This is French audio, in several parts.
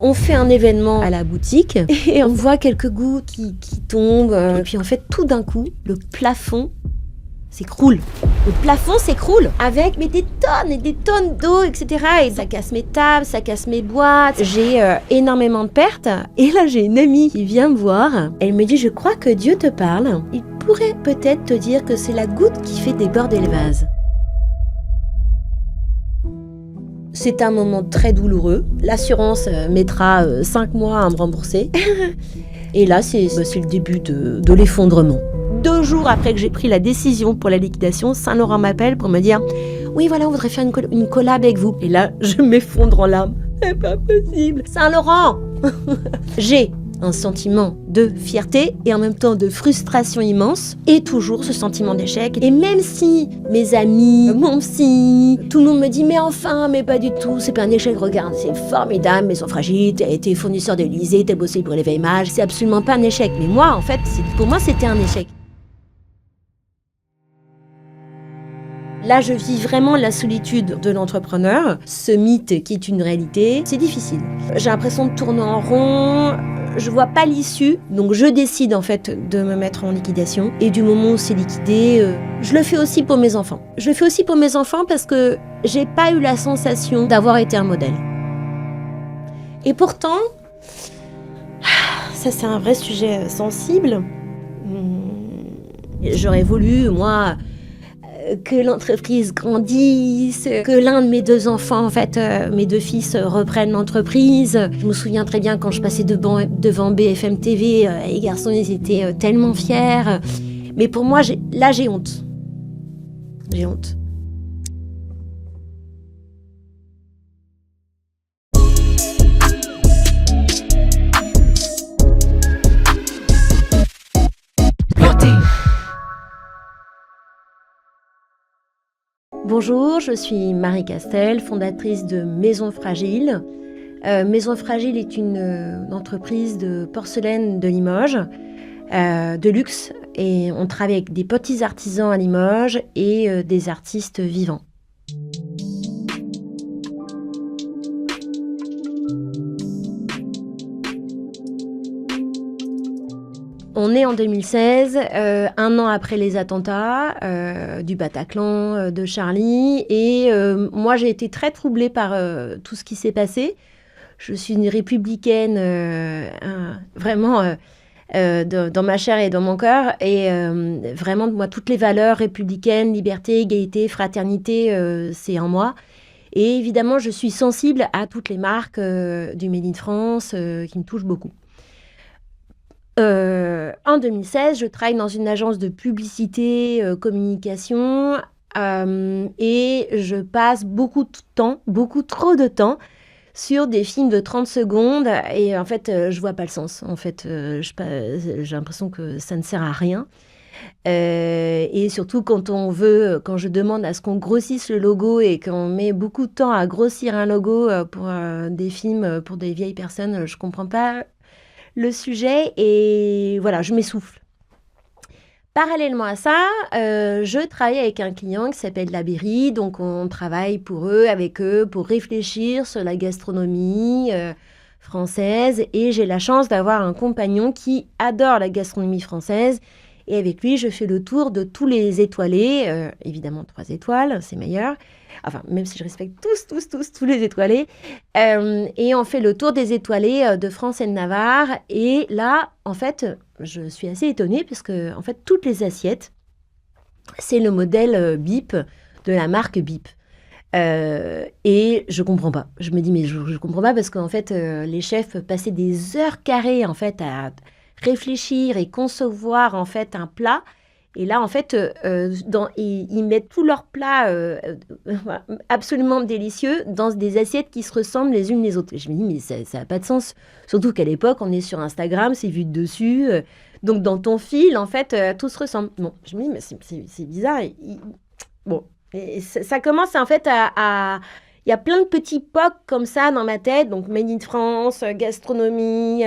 On fait un événement à la boutique et on voit quelques gouttes qui tombent. Et puis en fait, tout d'un coup, le plafond s'écroule. Le plafond s'écroule avec des tonnes et des tonnes d'eau, etc. Et ça casse mes tables, ça casse mes boîtes. J'ai énormément de pertes. Et là, j'ai une amie qui vient me voir. Elle me dit, je crois que Dieu te parle. Il pourrait peut-être te dire que c'est la goutte qui fait déborder le vase. C'est un moment très douloureux. L'assurance mettra 5 mois à me rembourser. Et là, c'est le début de l'effondrement. 2 jours après que j'ai pris la décision pour la liquidation, Saint-Laurent m'appelle pour me dire « Oui, voilà, on voudrait faire une collab avec vous. » Et là, je m'effondre en larmes. C'est pas possible. Saint-Laurent. J'ai un sentiment de fierté et en même temps de frustration immense et toujours ce sentiment d'échec. Et même si mes amis, mon psy, tout le monde me dit mais enfin, mais pas du tout, c'est pas un échec, regarde, c'est formidable, Maison Fragile, t'as été fournisseur de l'Élysée, t'as bossé pour l'éveil mage, c'est absolument pas un échec. Mais moi, en fait, pour moi, c'était un échec. Là, je vis vraiment la solitude de l'entrepreneur, ce mythe qui est une réalité. C'est difficile. J'ai l'impression de tourner en rond. Je vois pas l'issue, donc je décide en fait de me mettre en liquidation. Et du moment où c'est liquidé, je le fais aussi pour mes enfants. Je le fais aussi pour mes enfants parce que j'ai pas eu la sensation d'avoir été un modèle. Et pourtant, ça c'est un vrai sujet sensible. J'aurais voulu, moi, que l'entreprise grandisse, que l'un de mes 2 enfants, en fait, mes 2 fils reprennent l'entreprise. Je me souviens très bien quand je passais devant BFM TV, les garçons, ils étaient tellement fiers. Mais pour moi, j'ai honte. J'ai honte. Bonjour, je suis Marie Castel, fondatrice de Maison Fragile. Maison Fragile est une entreprise de porcelaine de Limoges, de luxe, et on travaille avec des petits artisans à Limoges et des artistes vivants. On est en 2016, 1 an après les attentats du Bataclan, de Charlie. Et moi, j'ai été très troublée par tout ce qui s'est passé. Je suis une républicaine vraiment dans ma chair et dans mon cœur. Et vraiment, moi, toutes les valeurs républicaines, liberté, égalité, fraternité, c'est en moi. Et évidemment, je suis sensible à toutes les marques du Made in France qui me touchent beaucoup. En 2016, je travaille dans une agence de publicité, communication, et je passe beaucoup de temps, beaucoup trop de temps, sur des films de 30 secondes. Et en fait, je vois pas le sens. En fait, j'ai l'impression que ça ne sert à rien. Et surtout quand je demande à ce qu'on grossisse le logo et qu'on met beaucoup de temps à grossir un logo pour des films pour des vieilles personnes, je comprends pas le sujet et voilà, je m'essouffle. Parallèlement à ça, je travaille avec un client qui s'appelle La Berry, donc on travaille avec eux, pour réfléchir sur la gastronomie française, et j'ai la chance d'avoir un compagnon qui adore la gastronomie française, et avec lui, je fais le tour de tous les étoilés, évidemment 3 étoiles, c'est meilleur, enfin, même si je respecte tous les étoilés. Et on fait le tour des étoilés de France et de Navarre. Et là, en fait, je suis assez étonnée parce que, en fait, toutes les assiettes, c'est le modèle BIP de la marque BIP. Et je comprends pas. Je me dis, mais je comprends pas parce qu'en fait, les chefs passaient des heures carrées, en fait, à réfléchir et concevoir, en fait, un plat. Et là, en fait, ils mettent tous leurs plats absolument délicieux dans des assiettes qui se ressemblent les unes les autres. Et je me dis, mais ça n'a pas de sens. Surtout qu'à l'époque, on est sur Instagram, c'est vu de dessus. Donc, dans ton fil, en fait, tout se ressemble. Bon, je me dis, mais c'est bizarre. Bon, et ça commence, en fait, il y a plein de petits POC comme ça dans ma tête. Donc, Made in France, gastronomie...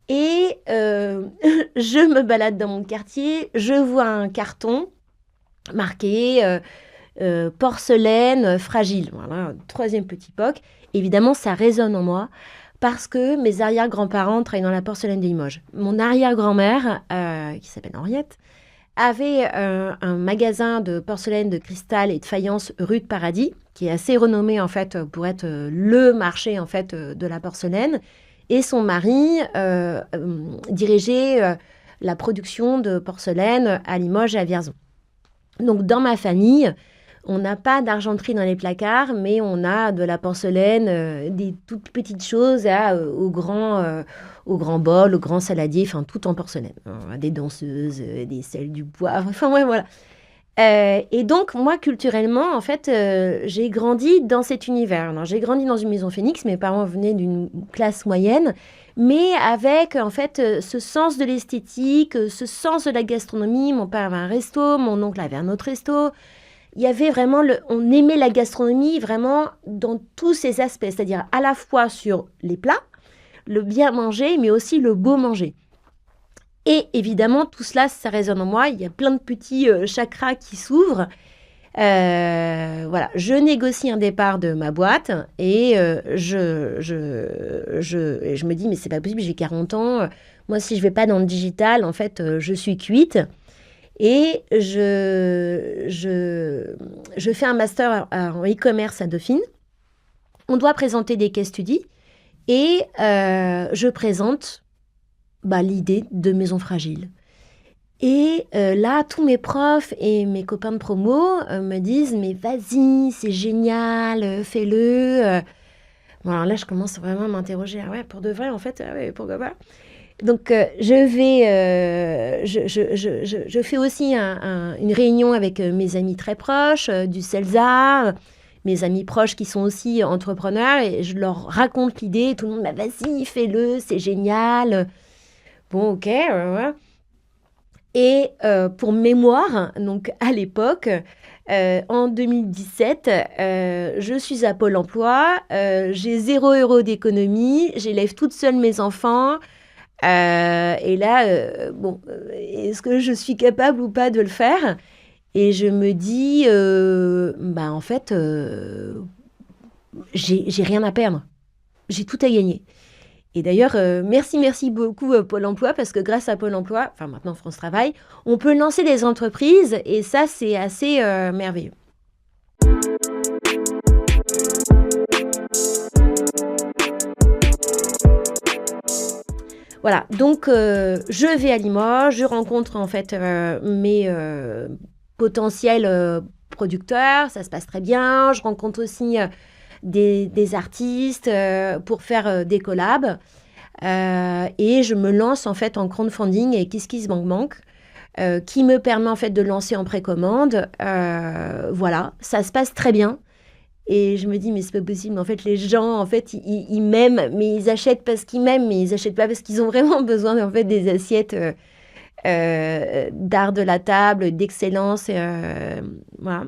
Et je me balade dans mon quartier, je vois un carton marqué porcelaine fragile. Voilà, 3e petit POC. Évidemment, ça résonne en moi parce que mes arrière-grands-parents travaillaient dans la porcelaine de Limoges. Mon arrière-grand-mère, qui s'appelle Henriette, avait un magasin de porcelaine, de cristal et de faïence rue de Paradis, qui est assez renommé en fait pour être le marché en fait de la porcelaine. Et son mari dirigeait la production de porcelaine à Limoges et à Vierzon. Donc dans ma famille, on n'a pas d'argenterie dans les placards, mais on a de la porcelaine, des toutes petites choses au grand bol, au grand saladier, enfin tout en porcelaine. Des danseuses, des sels du poivre, enfin ouais, voilà. Et donc moi culturellement, en fait, j'ai grandi dans cet univers. Alors, j'ai grandi dans une maison Phoenix, mes parents venaient d'une classe moyenne, mais avec en fait ce sens de l'esthétique, ce sens de la gastronomie. Mon père avait un resto, mon oncle avait un autre resto. Il y avait vraiment, on aimait la gastronomie vraiment dans tous ses aspects, c'est-à-dire à la fois sur les plats, le bien manger, mais aussi le beau manger. Et évidemment, tout cela, ça résonne en moi. Il y a plein de petits chakras qui s'ouvrent. Voilà, je négocie un départ de ma boîte et je me dis, mais c'est pas possible, j'ai 40 ans. Moi, si je vais pas dans le digital, en fait, je suis cuite. Et je fais un master en e-commerce à Dauphine. On doit présenter des case studies et je présente l'idée de Maison Fragile. Et là, tous mes profs et mes copains de promo me disent « Mais vas-y, c'est génial, fais-le ». Bon, alors là, je commence vraiment à m'interroger. Ah ouais, pour de vrai, en fait, ah ouais, pourquoi pas ? Donc, je fais aussi une réunion avec mes amis très proches du CELSA, mes amis proches qui sont aussi entrepreneurs, et je leur raconte l'idée. Et tout le monde m'a dit « Vas-y, fais-le, c'est génial ». Bon, ok. Et pour mémoire, donc à l'époque, en 2017, je suis à Pôle emploi, j'ai 0 € d'économie, j'élève toute seule mes enfants. Et là, est-ce que je suis capable ou pas de le faire ? Et je me dis, en fait, j'ai rien à perdre. J'ai tout à gagner. Et d'ailleurs, merci beaucoup Pôle emploi, parce que grâce à Pôle emploi, enfin maintenant France Travail, on peut lancer des entreprises et ça, c'est assez merveilleux. Voilà, donc je vais à Limoges, je rencontre en fait mes potentiels producteurs, ça se passe très bien. Je rencontre aussi des artistes pour faire des collabs. Et je me lance en fait en crowdfunding et KissKissBankBank, qui me permet en fait de lancer en précommande. Voilà, ça se passe très bien. Et je me dis, mais c'est pas possible. En fait, les gens, en fait, ils m'aiment, mais ils achètent parce qu'ils m'aiment, mais ils achètent pas parce qu'ils ont vraiment besoin, en fait, des assiettes d'art de la table, d'excellence. Voilà.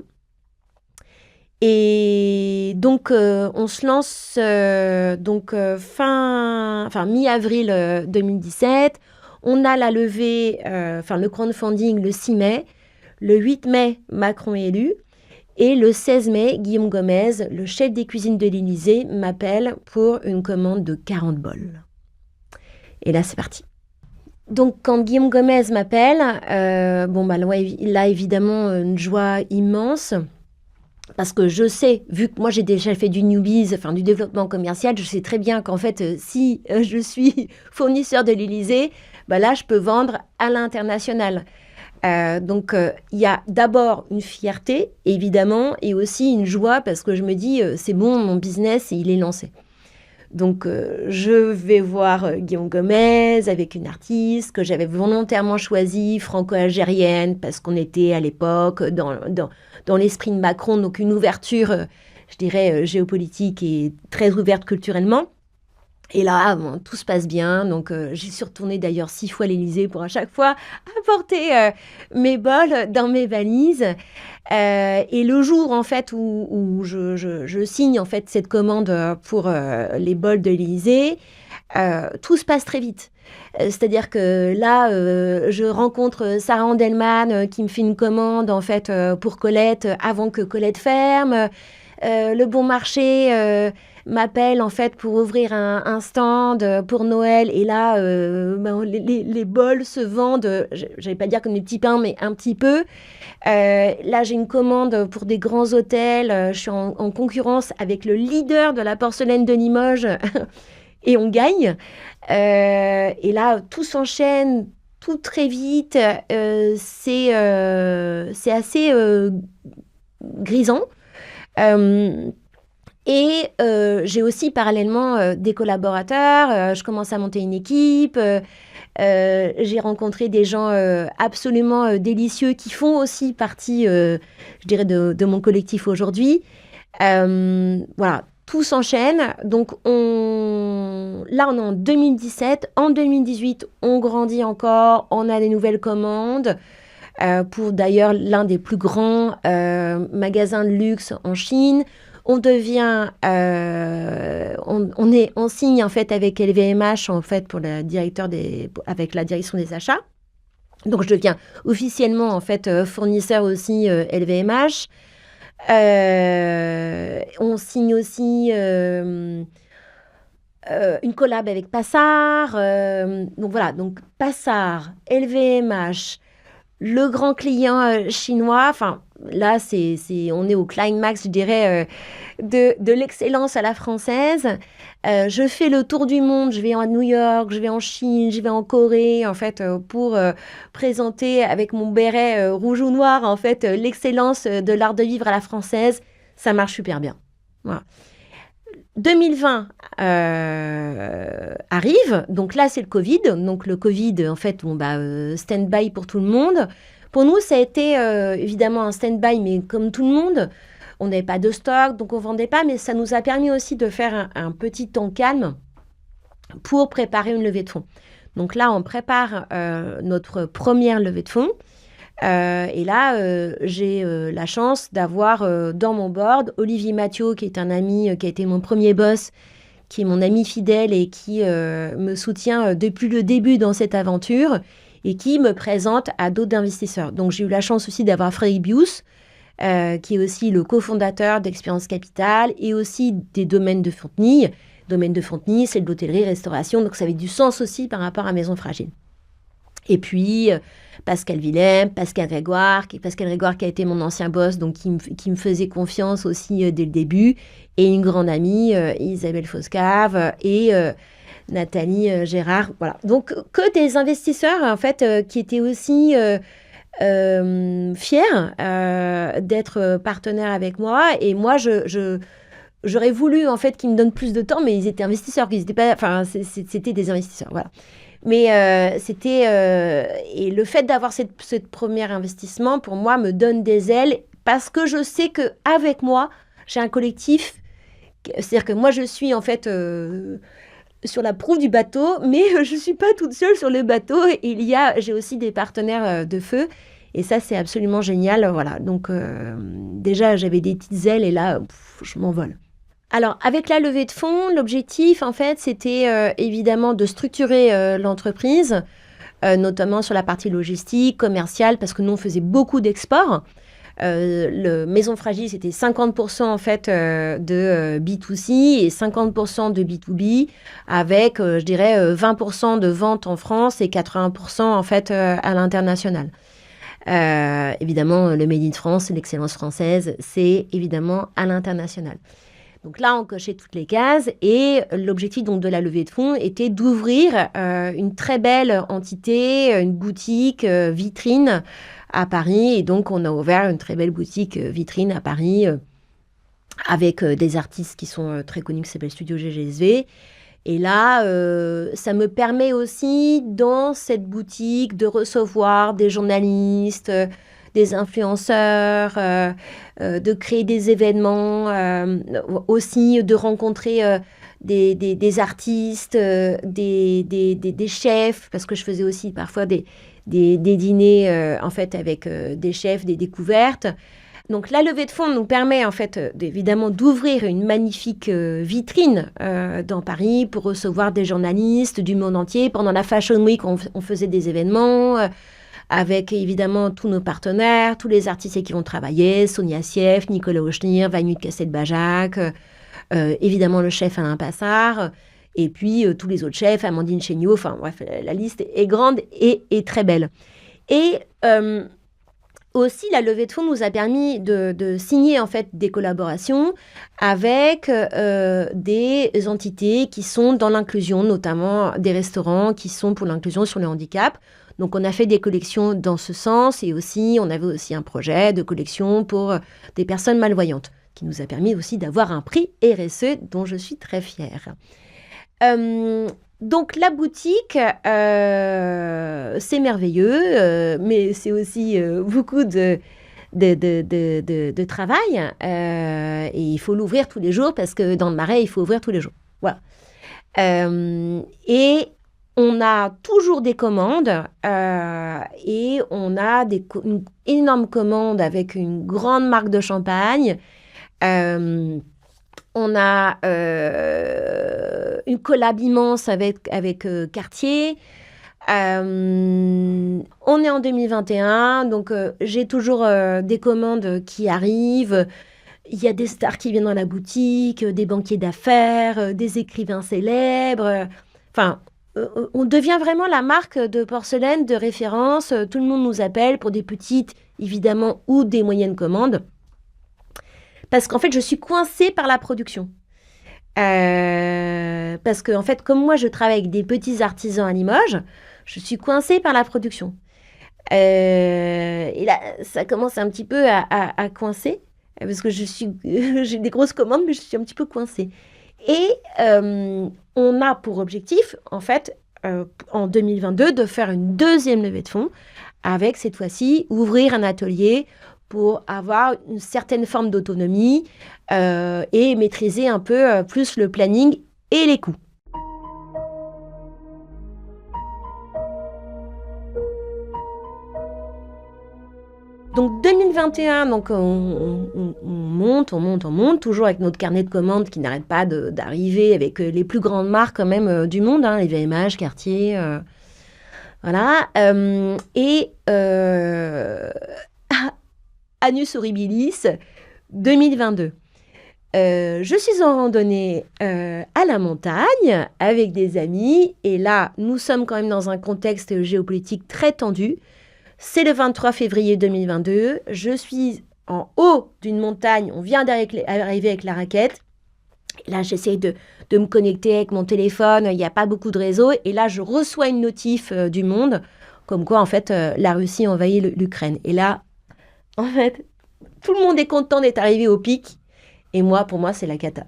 Et donc, on se lance mi-avril 2017. On a la levée, le crowdfunding le 6 mai. Le 8 mai, Macron est élu. Et le 16 mai, Guillaume Gomez, le chef des cuisines de l'Élysée, m'appelle pour une commande de 40 bols. Et là, c'est parti. Donc, quand Guillaume Gomez m'appelle, là, évidemment, une joie immense. Parce que je sais, vu que moi, j'ai déjà fait du newbies, du développement commercial, je sais très bien qu'en fait, si je suis fournisseur de l'Élysée, là, je peux vendre à l'international. Donc, il y a d'abord une fierté, évidemment, et aussi une joie parce que je me dis, c'est bon, mon business, il est lancé. Donc, je vais voir Guillaume Gomez avec une artiste que j'avais volontairement choisie, franco-algérienne, parce qu'on était à l'époque dans l'esprit de Macron, donc une ouverture, je dirais, géopolitique et très ouverte culturellement. Et là, tout se passe bien. Donc, j'y suis retournée d'ailleurs 6 fois à l'Élysée pour à chaque fois apporter mes bols dans mes valises. Et le jour, en fait, où je signe, en fait, cette commande pour les bols de l'Élysée, tout se passe très vite. C'est-à-dire que là, je rencontre Sarah Andelman qui me fait une commande, en fait, pour Colette avant que Colette ferme. Le Bon Marché m'appelle en fait pour ouvrir un stand pour Noël. Et là, les bols se vendent, j'allais pas dire comme des petits pains, mais un petit peu. Là, j'ai une commande pour des grands hôtels. Je suis en concurrence avec le leader de la porcelaine de Limoges et on gagne. Et là, tout s'enchaîne, tout très vite. C'est assez grisant. Euh, j'ai aussi parallèlement des collaborateurs. Je commence à monter une équipe. J'ai rencontré des gens absolument délicieux qui font aussi partie, je dirais, de mon collectif aujourd'hui. Voilà, tout s'enchaîne. Donc, là, on est en 2017. En 2018, on grandit encore. On a des nouvelles commandes pour d'ailleurs l'un des plus grands magasins de luxe en Chine. On devient, on signe en fait avec LVMH en fait pour avec la direction des achats. Donc je deviens officiellement en fait fournisseur aussi LVMH. On signe aussi une collab avec Passard. Donc voilà, donc Passard, LVMH, le grand client chinois. Enfin là, on est au climax, je dirais, de l'excellence à la française. Je fais le tour du monde, je vais à New York, je vais en Chine, je vais en Corée, en fait, pour présenter avec mon béret rouge ou noir, en fait, l'excellence de l'art de vivre à la française. Ça marche super bien. Voilà. 2020 arrive, donc là c'est le Covid. Donc le Covid, en fait, stand-by pour tout le monde. Pour nous, ça a été évidemment un stand-by, mais comme tout le monde, on n'avait pas de stock, donc on ne vendait pas, mais ça nous a permis aussi de faire un petit temps calme pour préparer une levée de fonds. Donc là, on prépare notre première levée de fonds. Et là, j'ai la chance d'avoir dans mon board Olivier Mathieu, qui est un ami, qui a été mon premier boss, qui est mon ami fidèle et qui me soutient depuis le début dans cette aventure et qui me présente à d'autres investisseurs. Donc, j'ai eu la chance aussi d'avoir Frédéric Bius, qui est aussi le cofondateur d'Expérience Capital et aussi des domaines de Fontenay. Domaine de Fontenay, c'est de l'hôtellerie-restauration, donc ça avait du sens aussi par rapport à Maison Fragile. Et puis, Pascal Willem, Pascal Grégoire qui a été mon ancien boss, donc qui me faisait confiance aussi dès le début, et une grande amie, Isabelle Foscave, et Nathalie Gérard. Voilà. Donc, que des investisseurs, en fait, qui étaient aussi fiers d'être partenaires avec moi. Et moi, j'aurais voulu, en fait, qu'ils me donnent plus de temps, mais ils étaient investisseurs, c'était des investisseurs, voilà. Mais et le fait d'avoir cette première investissement, pour moi, me donne des ailes parce que je sais qu'avec moi, j'ai un collectif. C'est-à-dire que moi, je suis en fait sur la proue du bateau, mais je ne suis pas toute seule sur le bateau. J'ai aussi des partenaires de feu. Et ça, c'est absolument génial. Voilà. Donc, déjà, j'avais des petites ailes et là, je m'envole. Alors, avec la levée de fonds, l'objectif, en fait, c'était évidemment de structurer l'entreprise, notamment sur la partie logistique, commerciale, parce que nous, on faisait beaucoup d'exports. Maison Fragile, c'était 50% en fait de B2C et 50% de B2B, avec, je dirais, 20% de ventes en France et 80% en fait à l'international. Évidemment, le Made in France, l'excellence française, c'est évidemment à l'international. Donc là, on cochait toutes les cases et l'objectif donc de la levée de fonds était d'ouvrir une très belle entité, une boutique vitrine à Paris. Et donc, on a ouvert une très belle boutique vitrine à Paris avec des artistes qui sont très connus, qui s'appellent Studio GGSV. Et là, ça me permet aussi, dans cette boutique, de recevoir des journalistes, des influenceurs, de créer des événements, aussi de rencontrer des artistes, des chefs, parce que je faisais aussi parfois des dîners en fait avec des chefs, des découvertes. Donc la levée de fonds nous permet en fait évidemment d'ouvrir une magnifique vitrine dans Paris pour recevoir des journalistes du monde entier. Pendant la Fashion Week, on faisait des événements avec évidemment tous nos partenaires, tous les artistes qui vont travailler, Sonia Sief, Nicolas Auchnir, Vanut Castelbajac, évidemment le chef Alain Passard, et puis tous les autres chefs, Amandine Chéniaud, enfin bref, la liste est grande et très belle. Et aussi, la levée de fonds nous a permis de signer en fait des collaborations avec des entités qui sont dans l'inclusion, notamment des restaurants qui sont pour l'inclusion sur le handicap. Donc, on a fait des collections dans ce sens et aussi, on avait aussi un projet de collection pour des personnes malvoyantes qui nous a permis aussi d'avoir un prix RSE dont je suis très fière. Donc la boutique, c'est merveilleux, mais c'est aussi beaucoup de travail. Et il faut l'ouvrir tous les jours parce que dans le Marais, il faut ouvrir tous les jours. Voilà. Et on a toujours des commandes et on a une énorme commande avec une grande marque de champagne. On a une collab immense avec Cartier. On est en 2021, donc j'ai toujours des commandes qui arrivent. Il y a des stars qui viennent dans la boutique, des banquiers d'affaires, des écrivains célèbres. Enfin, on devient vraiment la marque de porcelaine de référence. Tout le monde nous appelle pour des petites, évidemment, ou des moyennes commandes. Parce qu'en fait, je suis coincée par la production. Parce que, en fait, comme moi, je travaille avec des petits artisans à Limoges, je suis coincée par la production. Et là, ça commence un petit peu à coincer, parce que j'ai des grosses commandes, mais je suis un petit peu coincée. Et on a pour objectif, en fait, en 2022, de faire une deuxième levée de fonds, avec cette fois-ci, ouvrir un atelier pour avoir une certaine forme d'autonomie et maîtriser un peu plus le planning et les coûts. Donc 2021, donc on monte, toujours avec notre carnet de commandes qui n'arrête pas d'arriver avec les plus grandes marques quand même du monde, hein, les VMH, Cartier, voilà. Et Annus Horribilis 2022. Je suis en randonnée à la montagne avec des amis et là, nous sommes quand même dans un contexte géopolitique très tendu. C'est le 23 février 2022. Je suis en haut d'une montagne. On vient d'arriver avec la raquette. Là, j'essaie de me connecter avec mon téléphone. Il n'y a pas beaucoup de réseau. Et là, je reçois une notif du monde comme quoi, en fait, la Russie envahit l'Ukraine. Et là, en fait, tout le monde est content d'être arrivé au pic. Et moi, pour moi, c'est la cata.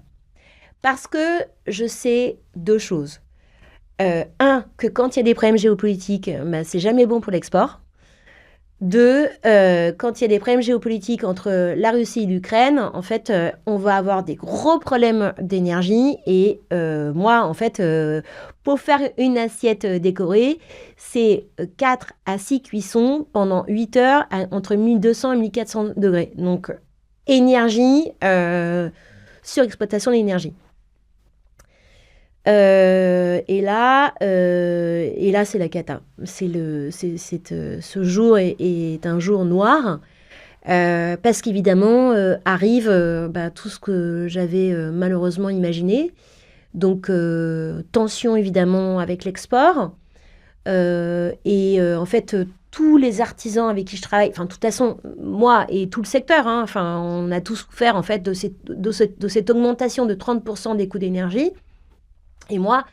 Parce que je sais deux choses. Un, que quand il y a des problèmes géopolitiques, c'est jamais bon pour l'export. Deux, quand il y a des problèmes géopolitiques entre la Russie et l'Ukraine, en fait, on va avoir des gros problèmes d'énergie. Et moi, en fait, pour faire une assiette décorée, c'est 4 à 6 cuissons pendant 8 heures entre 1200 et 1400 degrés. Donc, énergie, surexploitation de l'énergie. Et là, c'est la cata. Ce jour est un jour noir parce qu'évidemment arrive tout ce que j'avais malheureusement imaginé. Donc tension évidemment avec l'export et en fait tous les artisans avec qui je travaille, enfin de toute façon moi et tout le secteur, hein, enfin on a tous souffert en fait de cette augmentation de 30% des coûts d'énergie. Et moi,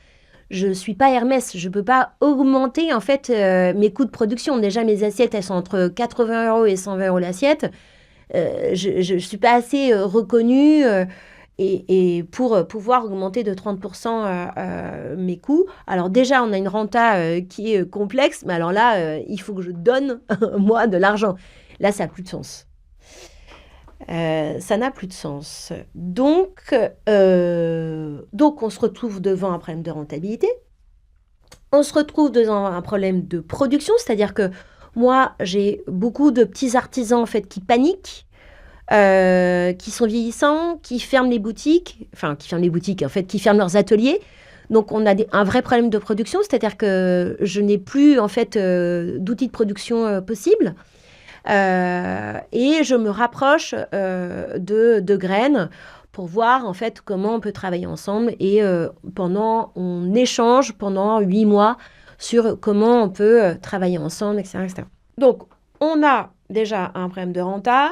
je ne suis pas Hermès, je ne peux pas augmenter en fait mes coûts de production. Déjà, mes assiettes, elles sont entre 80 € et 120 € l'assiette. Je ne suis pas assez reconnue et pour pouvoir augmenter de 30% mes coûts. Alors déjà, on a une renta qui est complexe, mais alors là, il faut que je donne, moi, de l'argent. Là, ça n'a plus de sens. Ça n'a plus de sens. Donc, on se retrouve devant un problème de rentabilité. On se retrouve devant un problème de production, c'est-à-dire que moi, j'ai beaucoup de petits artisans en fait qui paniquent, qui sont vieillissants, qui ferment les boutiques, en fait, qui ferment leurs ateliers. Donc, on a un vrai problème de production, c'est-à-dire que je n'ai plus en fait d'outils de production possibles. Et je me rapproche de graines pour voir en fait comment on peut travailler ensemble. Et on échange pendant 8 mois sur comment on peut travailler ensemble, etc., etc. Donc, on a déjà un problème de renta,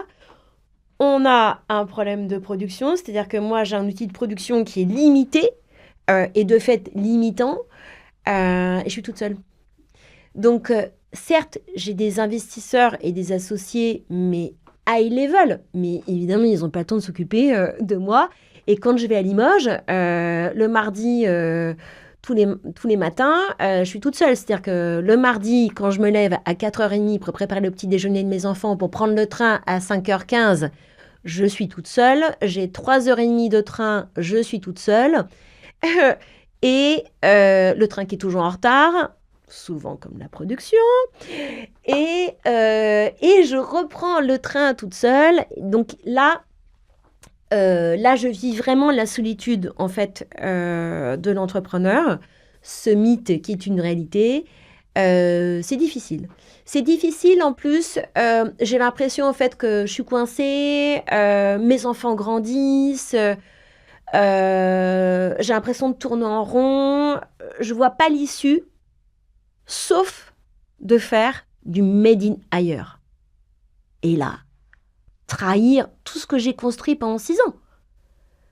on a un problème de production, c'est-à-dire que moi, j'ai un outil de production qui est limité et de fait limitant, et je suis toute seule. Donc, certes, j'ai des investisseurs et des associés, mais high level, mais évidemment, ils n'ont pas le temps de s'occuper de moi. Et quand je vais à Limoges, le mardi, tous les matins, je suis toute seule. C'est-à-dire que le mardi, quand je me lève à 4h30 pour préparer le petit déjeuner de mes enfants, pour prendre le train à 5h15, je suis toute seule. J'ai 3h30 de train, je suis toute seule. Et le train qui est toujours en retard, souvent comme la production. Et je reprends le train toute seule. Donc là, je vis vraiment la solitude, en fait, de l'entrepreneur. Ce mythe qui est une réalité. C'est difficile. C'est difficile, en plus, j'ai l'impression, en fait, que je suis coincée, mes enfants grandissent, j'ai l'impression de tourner en rond, je vois pas l'issue, sauf de faire du made in ailleurs. Et là, trahir tout ce que j'ai construit pendant 6 ans.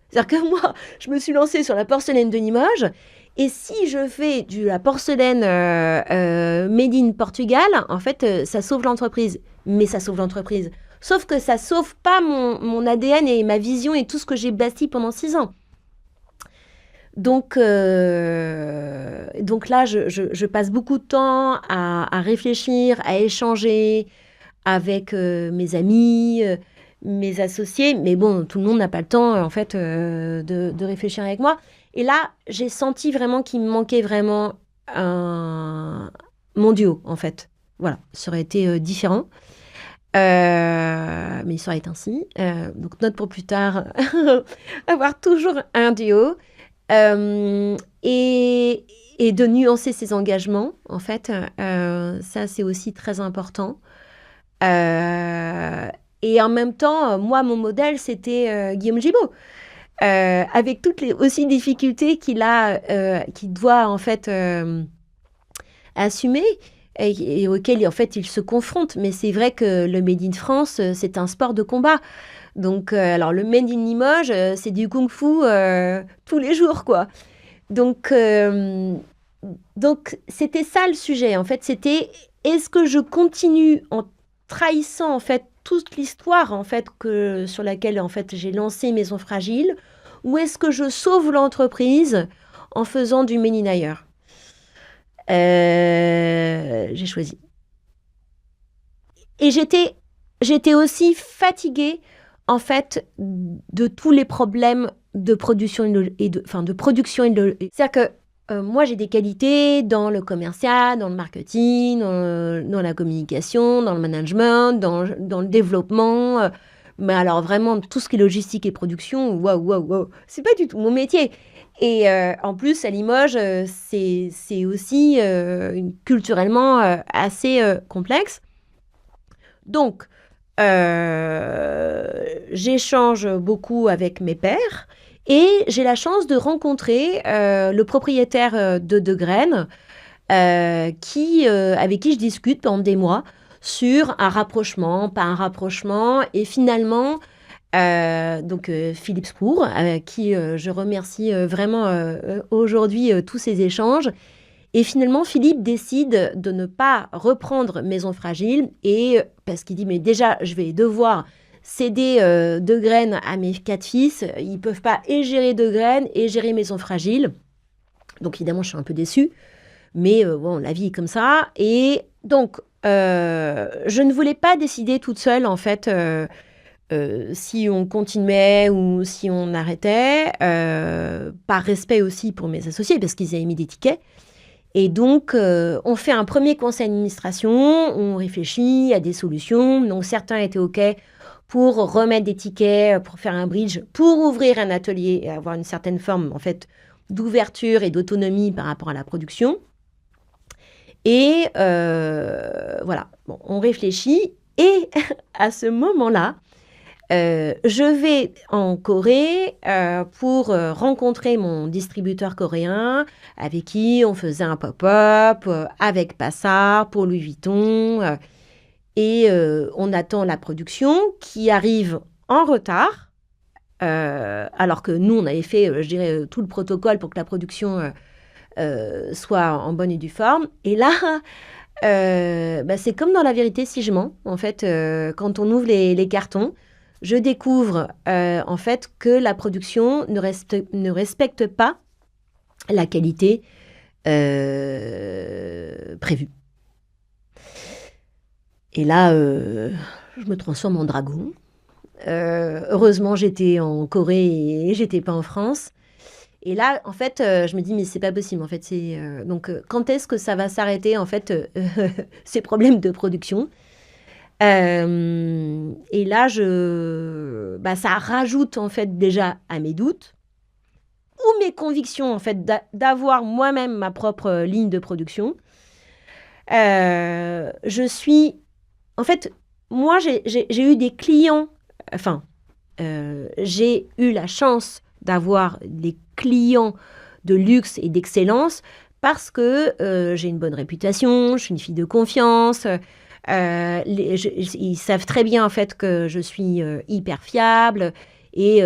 C'est-à-dire que moi, je me suis lancée sur la porcelaine de Limoges, et si je fais de la porcelaine made in Portugal, en fait, ça sauve l'entreprise. Mais ça sauve l'entreprise. Sauf que ça sauve pas mon ADN et ma vision et tout ce que j'ai bâti pendant 6 ans. Donc là, je passe beaucoup de temps à réfléchir, à échanger avec mes amis, mes associés. Mais bon, tout le monde n'a pas le temps, en fait, de réfléchir avec moi. Et là, j'ai senti vraiment qu'il me manquait vraiment mon duo, en fait. Voilà, ça aurait été différent. Mais il sera ainsi. Donc, note pour plus tard, avoir toujours un duo. Et de nuancer ses engagements, en fait, ça c'est aussi très important. Et en même temps, moi mon modèle c'était Guillaume Gibault, avec toutes les aussi difficultés qu'il doit en fait assumer et auxquelles en fait il se confronte. Mais c'est vrai que le Made in France, c'est un sport de combat. Donc, alors le Made in Limoges, c'est du kung-fu tous les jours, quoi. Donc, c'était ça le sujet. En fait, c'était est-ce que je continue en trahissant en fait toute l'histoire en fait sur laquelle en fait j'ai lancé Maison Fragile, ou est-ce que je sauve l'entreprise en faisant du Made in ailleurs? J'ai choisi. Et j'étais aussi fatiguée en fait de tous les problèmes de production de production c'est-à-dire que moi j'ai des qualités dans le commercial, dans le marketing, dans la communication, dans le management, dans le développement, mais alors vraiment tout ce qui est logistique et production, waouh, c'est pas du tout mon métier. Et en plus à Limoges, c'est aussi culturellement assez complexe. Donc j'échange beaucoup avec mes pairs et j'ai la chance de rencontrer le propriétaire de Graines avec qui je discute pendant des mois sur un rapprochement, pas un rapprochement. Et finalement, Philippe Spour, qui je remercie vraiment aujourd'hui tous ces échanges. Et finalement, Philippe décide de ne pas reprendre Maison Fragile parce qu'il dit, mais déjà, je vais devoir céder de Graines à mes 4 fils. Ils ne peuvent pas et gérer de Graines et gérer Maison Fragile. Donc évidemment, je suis un peu déçue. Mais bon, la vie est comme ça. Et donc, je ne voulais pas décider toute seule, en fait, si on continuait ou si on arrêtait. Par respect aussi pour mes associés, parce qu'ils avaient mis des tickets. Et donc, on fait un premier conseil d'administration, on réfléchit à des solutions. Donc, certains étaient OK pour remettre des tickets, pour faire un bridge, pour ouvrir un atelier et avoir une certaine forme, en fait, d'ouverture et d'autonomie par rapport à la production. Et voilà, bon, on réfléchit. Et à ce moment-là, Je vais en Corée pour rencontrer mon distributeur coréen avec qui on faisait un pop-up avec Passard pour Louis Vuitton. Et on attend la production qui arrive en retard, alors que nous, on avait fait, je dirais, tout le protocole pour que la production soit en bonne et due forme. Et là, c'est comme dans La Vérité si je mens. En fait, quand on ouvre les cartons, je découvre en fait que la production ne respecte pas la qualité prévue. Et là, je me transforme en dragon. Heureusement, j'étais en Corée et j'étais pas en France. Et là, en fait, je me dis, mais c'est pas possible. En fait, donc, quand est-ce que ça va s'arrêter, en fait, ces problèmes de production? Et là, ça rajoute, en fait, déjà à mes doutes ou mes convictions, en fait, d'avoir moi-même ma propre ligne de production. Je suis... En fait, moi, j'ai eu des clients... Enfin, j'ai eu la chance d'avoir des clients de luxe et d'excellence parce que j'ai une bonne réputation, je suis une fille de confiance. Ils savent très bien en fait que je suis hyper fiable. Et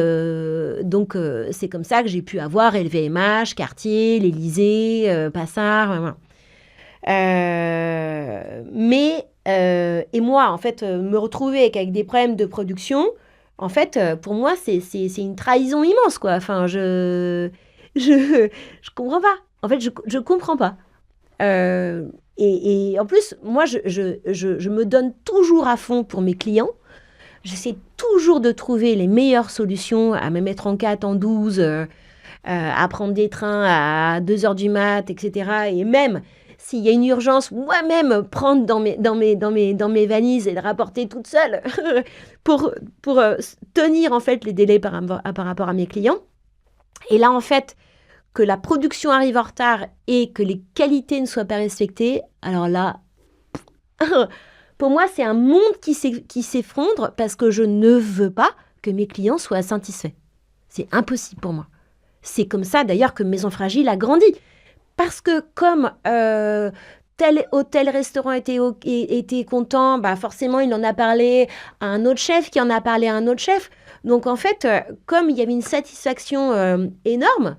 donc, c'est comme ça que j'ai pu avoir LVMH, Cartier, l'Élysée, Passard. Voilà. Et moi, en fait, me retrouver avec des problèmes de production, en fait, pour moi, c'est une trahison immense, quoi. Enfin, je comprends pas. En fait, je comprends pas. Et en plus, moi, je me donne toujours à fond pour mes clients. J'essaie toujours de trouver les meilleures solutions, à me mettre en 4, en 12, à prendre des trains à 2 heures du mat, etc. Et même s'il y a une urgence, moi-même prendre dans mes valises et le rapporter toute seule pour tenir en fait les délais par rapport à mes clients. Et là, en fait, que la production arrive en retard et que les qualités ne soient pas respectées, alors là, pour moi, c'est un monde qui s'effondre parce que je ne veux pas que mes clients soient satisfaits. C'est impossible pour moi. C'est comme ça, d'ailleurs, que Maison Fragile a grandi. Parce que comme tel hôtel, restaurant était content, forcément, il en a parlé à un autre chef, qui en a parlé à un autre chef. Donc, en fait, comme il y avait une satisfaction énorme,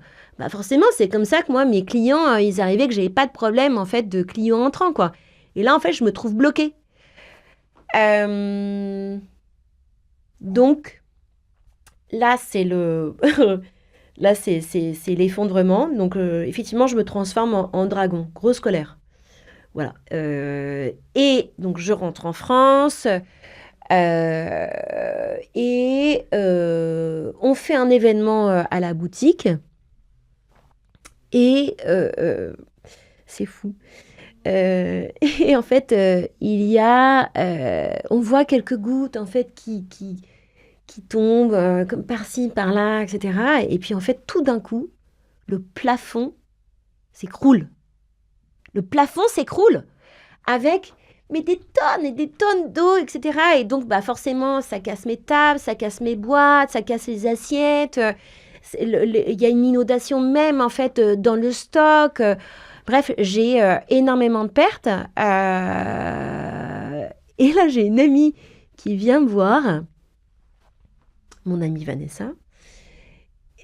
forcément, c'est comme ça que moi, mes clients, ils arrivaient que j'avais pas de problème, en fait, de clients entrants, quoi. Et là, en fait, je me trouve bloquée. Donc, là, c'est le... Là, c'est l'effondrement. Donc, effectivement, je me transforme en dragon. Grosse colère. Voilà. Et donc, je rentre en France. Et on fait un événement à la boutique. Et c'est fou. Et en fait, il y a... on voit quelques gouttes, en fait, qui tombent comme par-ci, par-là, etc. Et puis, en fait, tout d'un coup, le plafond s'écroule. Le plafond s'écroule avec mais des tonnes et des tonnes d'eau, etc. Et donc, forcément, ça casse mes tables, ça casse mes boîtes, ça casse les assiettes. Il y a une inondation même, en fait, dans le stock. Bref, j'ai énormément de pertes. Et là, j'ai une amie qui vient me voir, mon amie Vanessa,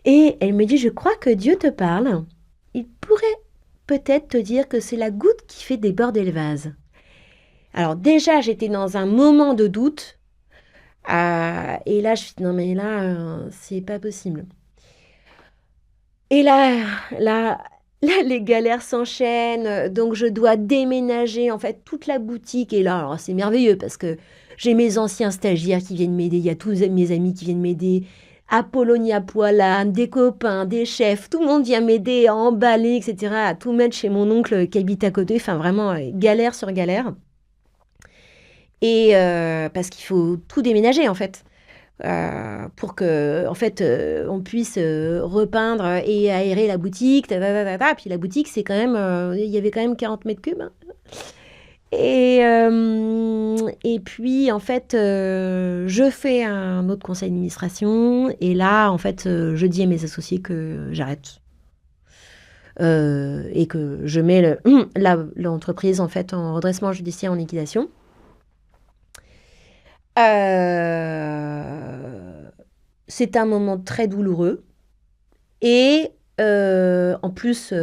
et elle me dit, je crois que Dieu te parle. Il pourrait peut-être te dire que c'est la goutte qui fait déborder le vase. Alors déjà, j'étais dans un moment de doute. Et là, je me suis dit, non mais là, c'est pas possible. Et là, les galères s'enchaînent. Donc, je dois déménager, en fait, toute la boutique. Et là, alors, c'est merveilleux parce que j'ai mes anciens stagiaires qui viennent m'aider. Il y a tous mes amis qui viennent m'aider. Apollonia Poilane, des copains, des chefs. Tout le monde vient m'aider à emballer, etc. À tout mettre chez mon oncle qui habite à côté. Enfin, vraiment, galère sur galère. Et parce qu'il faut tout déménager, en fait. Pour que, en fait, on puisse repeindre et aérer la boutique. Puis la boutique, c'est quand même... il y avait quand même 40 mètres cubes. Hein. Et puis, en fait, je fais un autre conseil d'administration. Et là, en fait, je dis à mes associés que j'arrête. Et que je mets l'entreprise, en fait, en redressement judiciaire, en liquidation. C'est un moment très douloureux. Et en plus,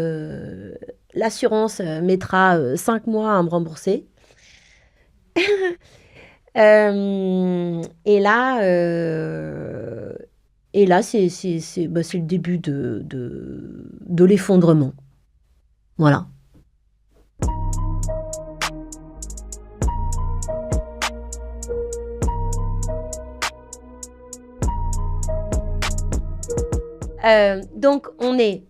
l'assurance mettra 5 mois à me rembourser. Et là, c'est le début de l'effondrement. Voilà. Donc, on est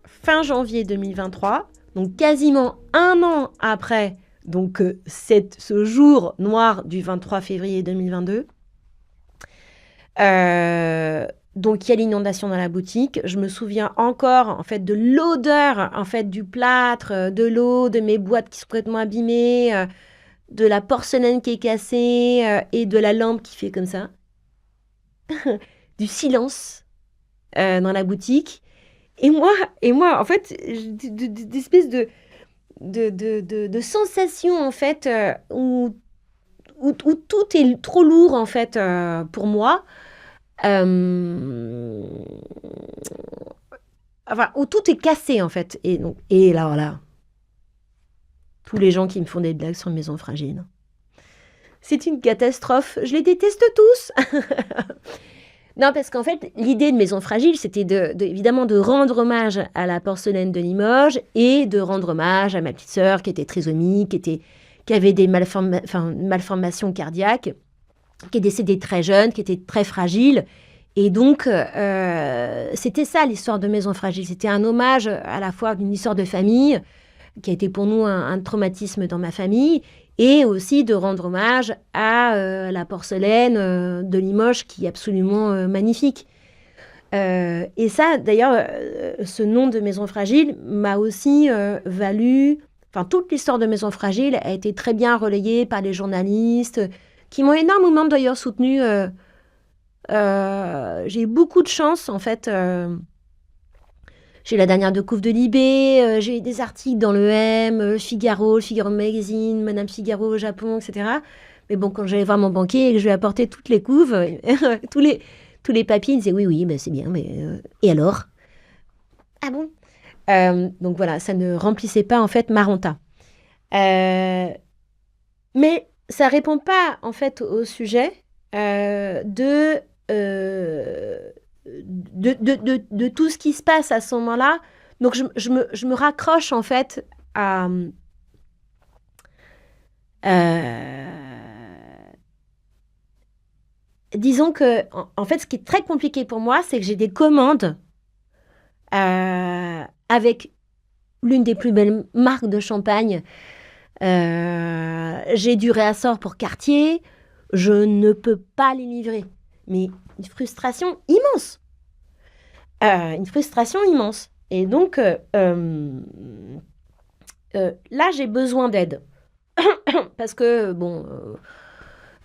fin janvier 2023, donc quasiment un an après donc, ce jour noir du 23 février 2022. Donc, il y a l'inondation dans la boutique. Je me souviens encore en fait, de l'odeur en fait, du plâtre, de l'eau, de mes boîtes qui sont complètement abîmées, de la porcelaine qui est cassée et de la lampe qui fait comme ça. Du silence dans la boutique. Et moi, en fait, d'espèces de sensations, en fait, où tout est trop lourd, en fait, pour moi. Enfin, où tout est cassé, en fait. Et là, voilà. Tous les gens qui me font des blagues sur Maison Fragile. C'est une catastrophe. Je les déteste tous. Non, parce qu'en fait, l'idée de Maison Fragile, c'était évidemment de rendre hommage à la porcelaine de Limoges et de rendre hommage à ma petite sœur qui était trisomique, qui avait des malformations cardiaques, qui est décédée très jeune, qui était très fragile. Et donc, c'était ça l'histoire de Maison Fragile. C'était un hommage à la fois d'une histoire de famille, qui a été pour nous un traumatisme dans ma famille, et aussi de rendre hommage à la porcelaine de Limoges, qui est absolument magnifique. Et ça, d'ailleurs, ce nom de Maison Fragile m'a aussi valu... Enfin, toute l'histoire de Maison Fragile a été très bien relayée par les journalistes, qui m'ont énormément d'ailleurs soutenue. J'ai eu beaucoup de chance, en fait. J'ai la dernière de couve de Libé, j'ai eu des articles dans le M, le Figaro Magazine, Madame Figaro au Japon, etc. Mais bon, quand j'allais voir mon banquier et que je lui apportais toutes les couves, tous les papiers, il disaient oui, ben c'est bien, mais et alors? Ah bon? Donc voilà, ça ne remplissait pas en fait ma renta. Mais ça répond pas en fait au sujet de tout ce qui se passe à ce moment-là. Donc, je me raccroche, en fait, à... disons que, en fait, ce qui est très compliqué pour moi, c'est que j'ai des commandes avec l'une des plus belles marques de champagne. J'ai du réassort pour Cartier. Je ne peux pas les livrer. Mais une frustration immense. Une frustration immense. Et donc, là, j'ai besoin d'aide. Parce que, bon,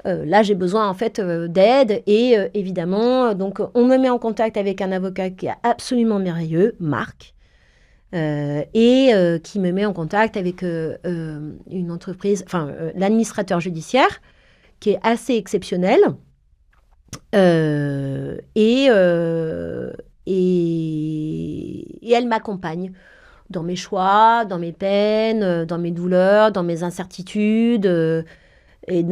là, j'ai besoin, en fait, d'aide. Et évidemment, donc, on me met en contact avec un avocat qui est absolument merveilleux, Marc, et qui me met en contact avec une entreprise, enfin, l'administrateur judiciaire, qui est assez exceptionnel. Et elle m'accompagne dans mes choix, dans mes peines, dans mes douleurs, dans mes incertitudes. Et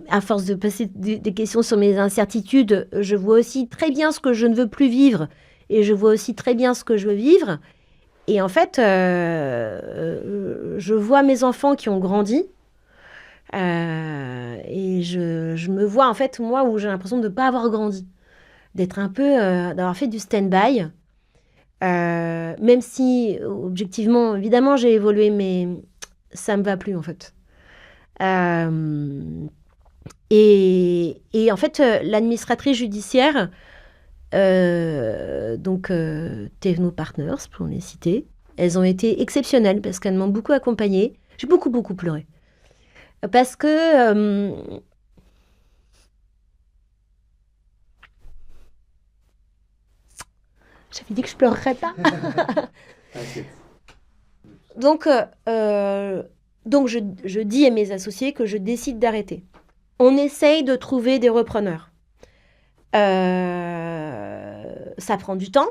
à force de passer des questions sur mes incertitudes, je vois aussi très bien ce que je ne veux plus vivre. Et je vois aussi très bien ce que je veux vivre. Et en fait, je vois mes enfants qui ont grandi. Et je me vois, en fait, moi, où j'ai l'impression de ne pas avoir grandi. D'être un peu... d'avoir fait du stand-by. Même si, objectivement, évidemment, j'ai évolué, mais ça ne me va plus, en fait. Et en fait, l'administratrice judiciaire, donc Thévenot Partners, pour les citer, elles ont été exceptionnelles parce qu'elles m'ont beaucoup accompagnée. J'ai beaucoup, beaucoup pleuré. Parce que j'avais dit que je pleurerais pas. T'inquiète. Donc, donc je dis à mes associés que je décide d'arrêter. On essaye de trouver des repreneurs. Ça prend du temps,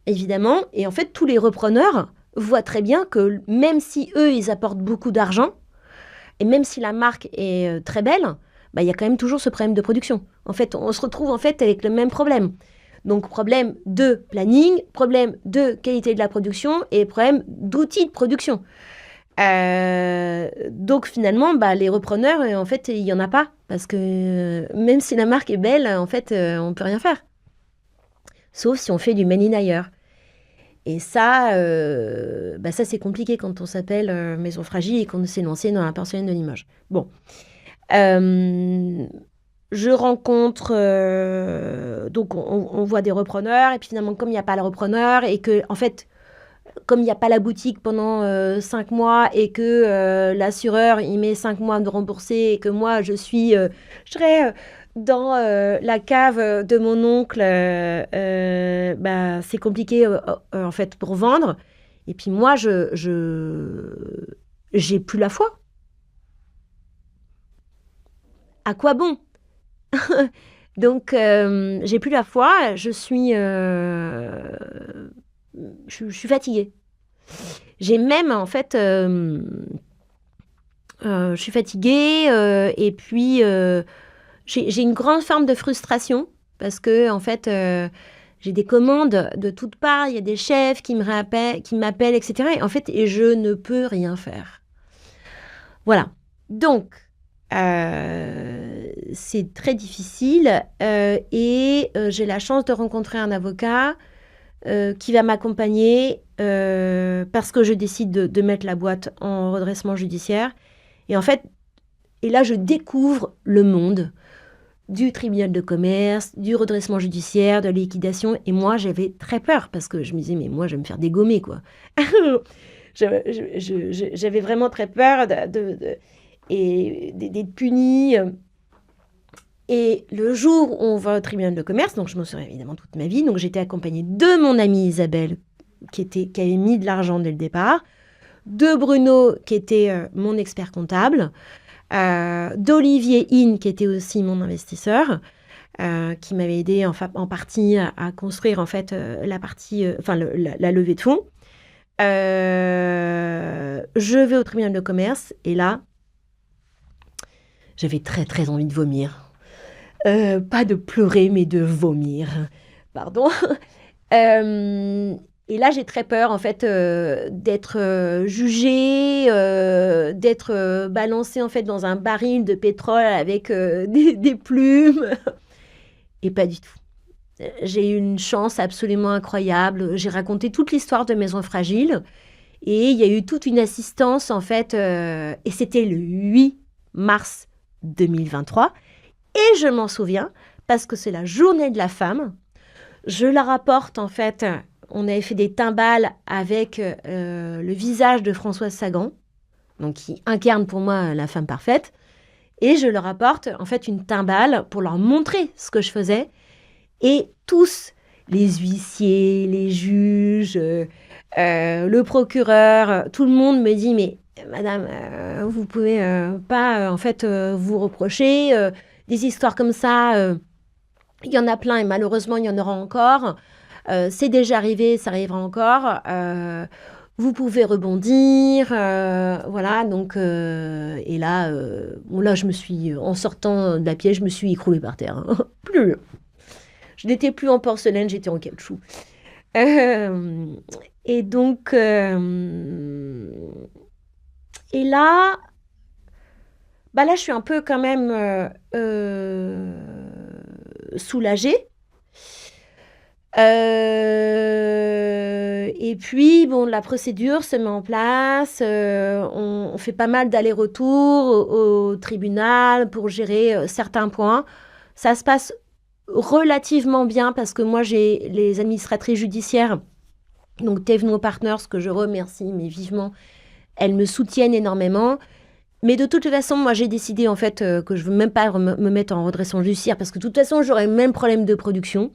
évidemment. Et en fait, tous les repreneurs voient très bien que même si eux, ils apportent beaucoup d'argent, et même si la marque est très belle, bah, y a quand même toujours ce problème de production. En fait, on se retrouve en fait avec le même problème. Donc, problème de planning, problème de qualité de la production et problème d'outils de production. Donc finalement, bah, les repreneurs, en fait, il y en a pas parce que même si la marque est belle, en fait, on peut rien faire. Sauf si on fait du made in ailleurs. Et ça, bah ça c'est compliqué quand on s'appelle Maison Fragile et qu'on s'est lancé dans la porcelaine de Limoges. Bon, Euh, je rencontre, donc on voit des repreneurs et puis finalement comme il n'y a pas le repreneur et que en fait comme il n'y a pas la boutique pendant 5 mois et que l'assureur, il met 5 mois à me rembourser et que moi, je serais dans la cave de mon oncle, bah, c'est compliqué en fait pour vendre. Et puis moi, j'ai plus la foi. À quoi bon? Donc, j'ai plus la foi. Je suis fatiguée. J'ai même, en fait, je suis fatiguée et puis j'ai une grande forme de frustration parce que, en fait, j'ai des commandes de toutes parts. Il y a des chefs qui m'appellent, etc. Et, en fait, et je ne peux rien faire. Voilà. Donc, c'est très difficile et j'ai la chance de rencontrer un avocat qui va m'accompagner parce que je décide de mettre la boîte en redressement judiciaire. Et en fait, et là, je découvre le monde du tribunal de commerce, du redressement judiciaire, de la liquidation. Et moi, j'avais très peur parce que je me disais, mais moi, je vais me faire dégommer, quoi. J'avais vraiment très peur d'être punie. Et le jour où on va au tribunal de commerce, donc je m'en souviens évidemment toute ma vie, donc j'étais accompagnée de mon amie Isabelle, qui avait mis de l'argent dès le départ, de Bruno, qui était mon expert comptable, d'Olivier In, qui était aussi mon investisseur, qui m'avait aidé en partie à construire en fait la partie, la levée de fonds. Je vais au tribunal de commerce et là, j'avais très très envie de vomir. Pas de pleurer, mais de vomir. Pardon. Et là, j'ai très peur, en fait, d'être jugée, d'être balancée, en fait, dans un baril de pétrole avec des plumes. Et pas du tout. J'ai eu une chance absolument incroyable. J'ai raconté toute l'histoire de Maison Fragile. Et il y a eu toute une assistance, en fait. Et c'était le 8 mars 2023. Et je m'en souviens parce que c'est la journée de la femme. Je la rapporte en fait, on avait fait des timbales avec le visage de Françoise Sagan, donc qui incarne pour moi la femme parfaite. Et je leur apporte en fait une timbale pour leur montrer ce que je faisais. Et tous, les huissiers, les juges, le procureur, tout le monde me dit mais madame, vous pouvez pas en fait vous reprocher des histoires comme ça. Il y en a plein et malheureusement il y en aura encore. C'est déjà arrivé, ça arrivera encore. Vous pouvez rebondir, voilà. Donc et là, bon là je me suis en sortant de la pièce, je me suis écroulée par terre. Hein. Plus, je n'étais plus en porcelaine, j'étais en caoutchouc. Euh, et donc et là, bah là je suis un peu quand même soulagée. Et puis, bon, la procédure se met en place. On fait pas mal d'allers-retours au tribunal pour gérer certains points. Ça se passe relativement bien parce que moi, j'ai les administratrices judiciaires, donc Tevno Partners, que je remercie, mais vivement, elles me soutiennent énormément. Mais de toute façon, moi, j'ai décidé en fait que je veux même pas me mettre en redressement judiciaire parce que de toute façon, j'aurais le même problème de production.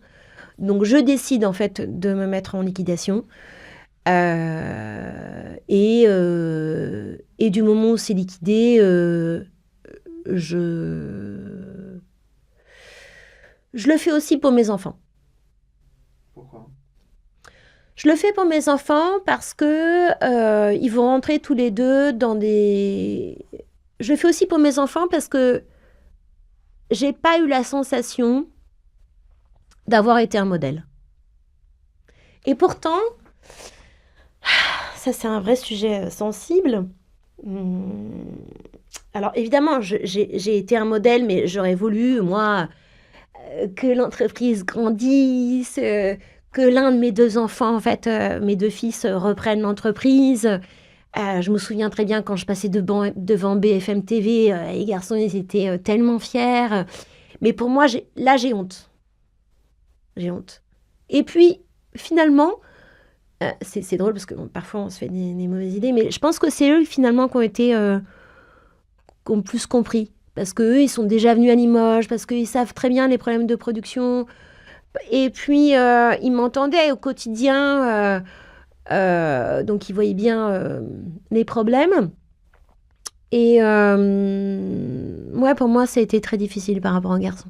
Donc, je décide en fait de me mettre en liquidation. Et du moment où c'est liquidé, je le fais aussi pour mes enfants. Pourquoi? Je le fais pour mes enfants parce que ils vont rentrer tous les deux dans des... Je le fais aussi pour mes enfants parce que j'ai pas eu la sensation d'avoir été un modèle. Et pourtant, ça c'est un vrai sujet sensible. Alors évidemment, j'ai été un modèle, mais j'aurais voulu, moi, que l'entreprise grandisse, que l'un de mes deux enfants, en fait, mes deux fils, reprennent l'entreprise. Je me souviens très bien quand je passais devant BFM TV, les garçons, ils étaient tellement fiers. Mais pour moi, j'ai honte. J'ai honte. Et puis, finalement, c'est drôle parce que bon, parfois on se fait des mauvaises idées, mais je pense que c'est eux finalement qui ont plus compris. Parce qu'eux, ils sont déjà venus à Limoges, parce qu'ils savent très bien les problèmes de production. Et puis, ils m'entendaient au quotidien, donc ils voyaient bien les problèmes. Et ouais, pour moi, ça a été très difficile par rapport à un garçon.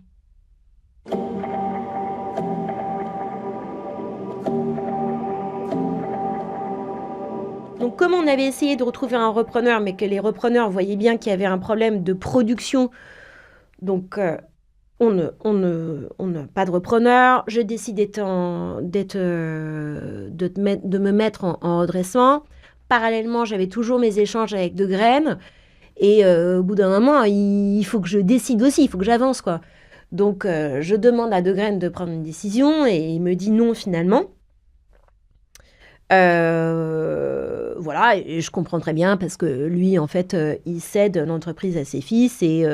Donc, comme on avait essayé de retrouver un repreneur, mais que les repreneurs voyaient bien qu'il y avait un problème de production, donc on n'a pas de repreneur. Je décide de me mettre en redressement. Parallèlement, j'avais toujours mes échanges avec De Graine. Et au bout d'un moment, il faut que je décide aussi, il faut que j'avance, quoi. Donc, je demande à De Graine de prendre une décision et il me dit non, finalement. Voilà, et je comprends très bien parce que lui, en fait, il cède l'entreprise à ses fils et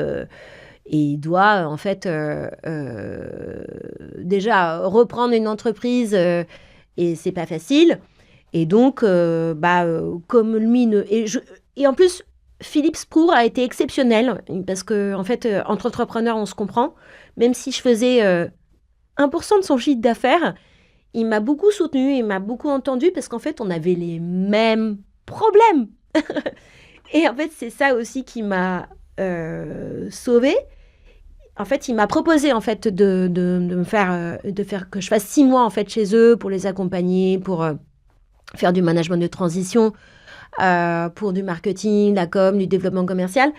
il doit, en fait, déjà reprendre une entreprise et c'est pas facile. Et donc, comme lui... Et en plus, Philippe Sprour a été exceptionnel parce que, en fait, entre entrepreneurs, on se comprend. Même si je faisais 1% de son chiffre d'affaires, il m'a beaucoup soutenu, il m'a beaucoup entendu parce qu'en fait, on avait les mêmes problèmes. Et en fait, c'est ça aussi qui m'a sauvée. En fait, il m'a proposé en fait de faire que je fasse 6 mois en fait chez eux pour les accompagner, pour faire du management de transition, pour du marketing, la com, du développement commercial.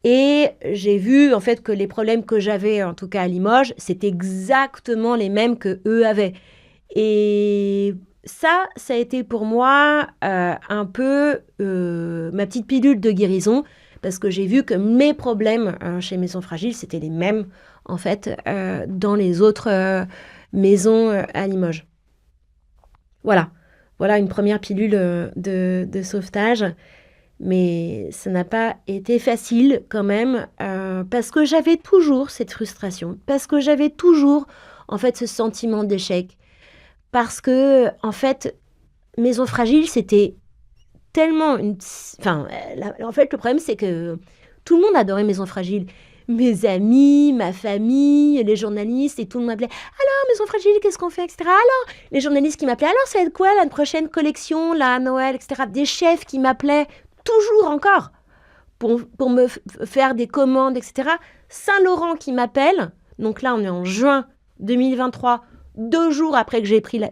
Et j'ai vu en fait que les problèmes que j'avais, en tout cas à Limoges, c'était exactement les mêmes que eux avaient. Et ça a été pour moi un peu ma petite pilule de guérison, parce que j'ai vu que mes problèmes chez Maison Fragile, c'était les mêmes, en fait, dans les autres maisons à Limoges. Voilà une première pilule de sauvetage. Mais ça n'a pas été facile quand même, parce que j'avais toujours cette frustration, parce que j'avais toujours, en fait, ce sentiment d'échec. Parce que, en fait, Maison Fragile, c'était tellement en fait, le problème, c'est que tout le monde adorait Maison Fragile. Mes amis, ma famille, les journalistes, et tout le monde m'appelait « Alors, Maison Fragile, qu'est-ce qu'on fait ?» etc. Alors, les journalistes qui m'appelaient « Alors, ça va être quoi la prochaine collection, là, à Noël ?» etc. Des chefs qui m'appelaient toujours encore pour me faire des commandes, etc. Saint-Laurent qui m'appelle. Donc là, on est en juin 2023. 12 jours après que j'ai pris la